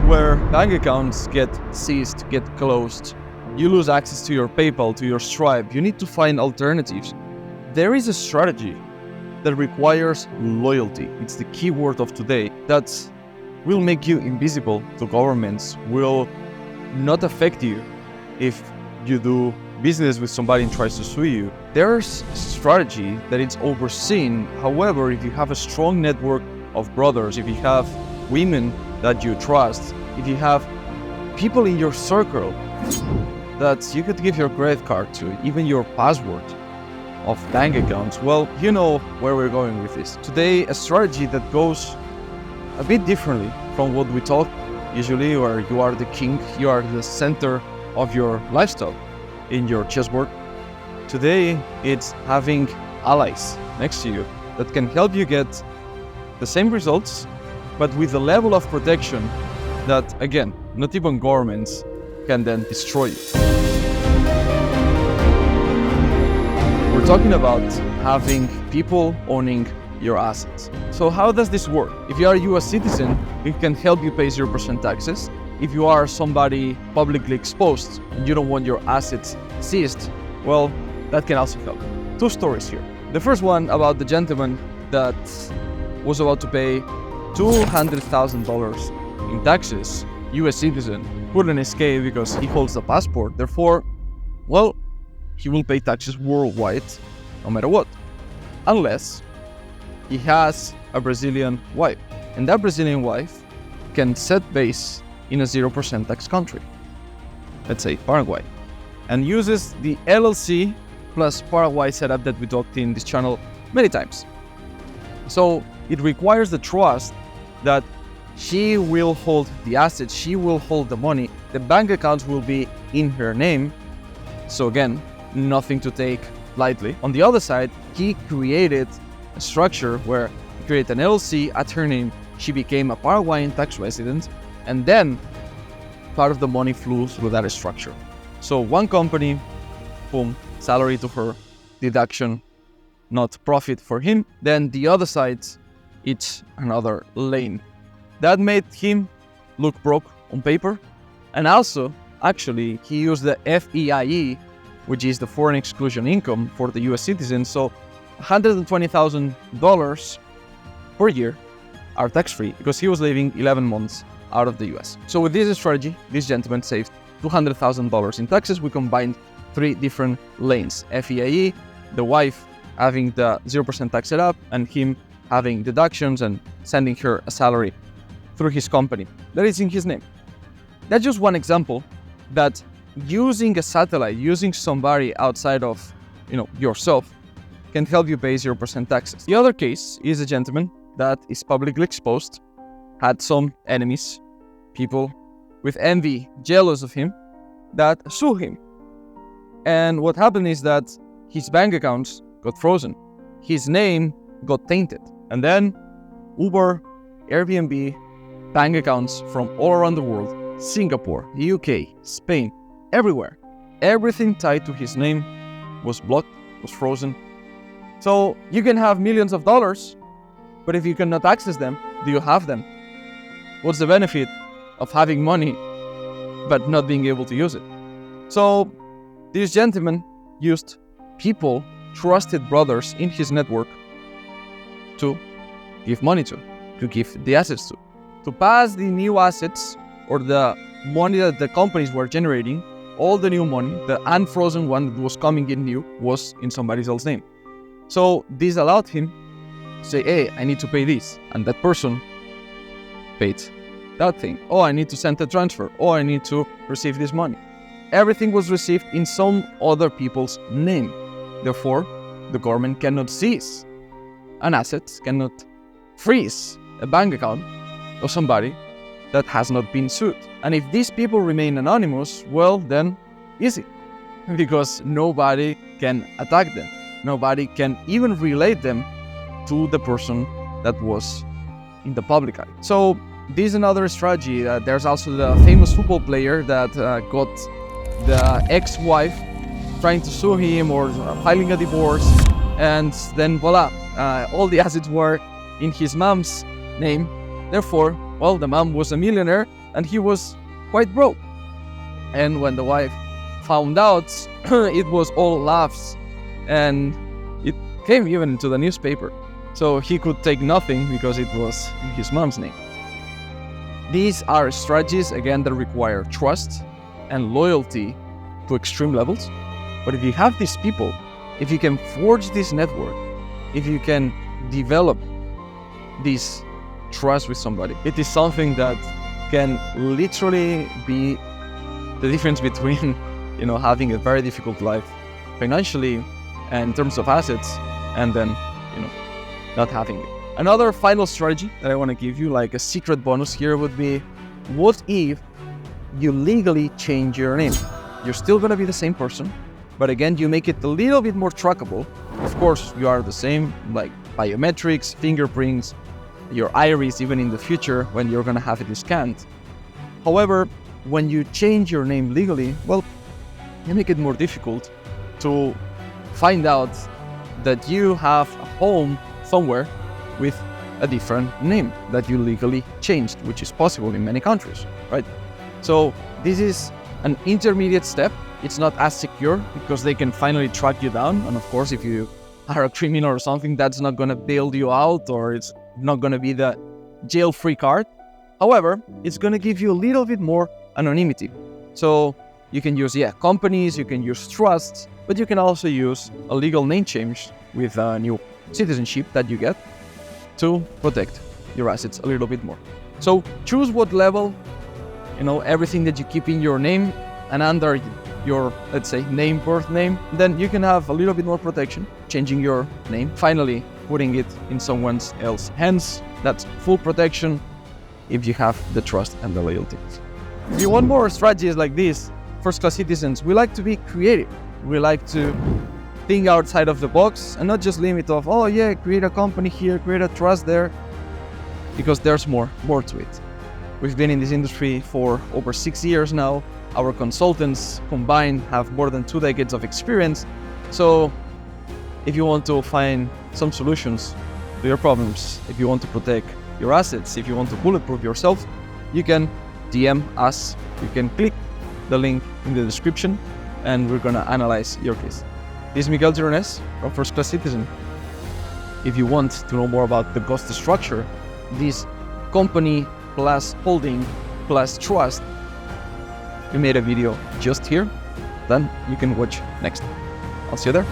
where bank accounts get seized, get closed. You lose access to your PayPal, to your Stripe. You need to find alternatives. There is a strategy that requires loyalty. It's the key word of today. That will make you invisible to governments, will not affect you if you do business with somebody and tries to sue you. There's a strategy that it's overseen. However, if you have a strong network of brothers, if you have women that you trust, if you have people in your circle that you could give your credit card to, even your password of bank accounts, well, you know where we're going with this. Today, a strategy that goes a bit differently from what we talk usually, where you are the king, you are the center of your lifestyle in your chessboard. Today, it's having allies next to you that can help you get the same results, but with a level of protection that, again, not even governments can then destroy you. We're talking about having people owning your assets. So how does this work? If you are a US citizen, it can help you pay 0% taxes. If you are somebody publicly exposed and you don't want your assets seized, well, that can also help. Two stories here. The first one about the gentleman that was about to pay $200,000 in taxes, US citizen, couldn't escape because he holds a passport. Therefore, well, he will pay taxes worldwide, no matter what, unless he has a Brazilian wife. And that Brazilian wife can set base in a 0% tax country, let's say Paraguay, and uses the LLC plus Paraguay setup that we talked in this channel many times. So it requires the trust that she will hold the assets, she will hold the money, the bank accounts will be in her name. So again, nothing to take lightly. On the other side, he created a structure where he created an LLC at her name. She became a Paraguayan tax resident, and then part of the money flew through that structure. So one company, boom, salary to her, deduction, not profit for him. Then the other side, it's another lane. That made him look broke on paper. And also, actually, he used the FEIE, which is the foreign exclusion income for the US citizens. So $120,000 per year are tax-free because he was living 11 months out of the US. So with this strategy, this gentleman saved $200,000 in taxes. We combined three different lanes: FEIE, the wife having the 0% tax setup, and him having deductions and sending her a salary through his company that is in his name. That's just one example that using a satellite, using somebody outside of yourself, can help you pay 0% taxes. The other case is a gentleman that is publicly exposed, had some enemies, people with envy, jealous of him, that sue him. And what happened is that his bank accounts got frozen, his name got tainted, and then Uber, Airbnb, bank accounts from all around the world, Singapore, UK, Spain, everywhere, everything tied to his name was blocked, was frozen. So you can have millions of dollars, but if you cannot access them, do you have them? What's the benefit of having money but not being able to use it? So this gentleman used people, trusted brothers in his network, to give money to give the assets to pass the new assets or the money that the companies were generating. All the new money, the unfrozen one that was coming in new, was in somebody else's name. So this allowed him to say, hey, I need to pay this. And that person paid that thing. Oh, I need to send a transfer. Oh, I need to receive this money. Everything was received in some other people's name. Therefore, the government cannot seize an asset, cannot freeze a bank account of somebody that has not been sued. And if these people remain anonymous, well, then easy, because nobody can attack them. Nobody can even relate them to the person that was in the public eye. So this is another strategy. There's also the famous football player that got the ex-wife trying to sue him or filing a divorce, and then voila, all the assets were in his mom's name. Therefore, Well, the man was a millionaire and he was quite broke. And when the wife found out, it was all laughs, and it came even into the newspaper. So he could take nothing because it was in his mom's name. These are strategies, again, that require trust and loyalty to extreme levels. But if you have these people, if you can forge this network, if you can develop this trust with somebody, it is something that can literally be the difference between, having a very difficult life financially and in terms of assets, and then, not having it. Another final strategy that I want to give you, like a secret bonus here, would be, what if you legally change your name? You're still going to be the same person, but again, you make it a little bit more trackable. Of course, you are the same, like biometrics, fingerprints, your iris, even in the future when you're going to have it scanned. However, when you change your name legally, well, you make it more difficult to find out that you have a home somewhere with a different name that you legally changed, which is possible in many countries, right? So this is an intermediate step. It's not as secure because they can finally track you down. And of course, if you are a criminal or something, that's not going to bail you out, or it's not going to be the jail-free card. However, it's going to give you a little bit more anonymity. So you can use, companies, you can use trusts, but you can also use a legal name change with a new citizenship that you get to protect your assets a little bit more. So choose what level, everything that you keep in your name and under your, let's say, birth name, then you can have a little bit more protection, changing your name, finally putting it in someone else's hands. That's full protection if you have the trust and the loyalty. If you want more strategies like this, first-class citizens, we like to be creative. We like to think outside of the box and not just limit of, create a company here, create a trust there, because there's more to it. We've been in this industry for over 6 years now. Our consultants combined have more than 2 decades of experience. So if you want to find some solutions to your problems, if you want to protect your assets, if you want to bulletproof yourself, you can DM us. You can click the link in the description and we're gonna analyze your case. This is Miquel Gironès from First Class Citizen. If you want to know more about the cost structure, this company plus holding plus trust, we made a video just here, then you can watch next. I'll see you there.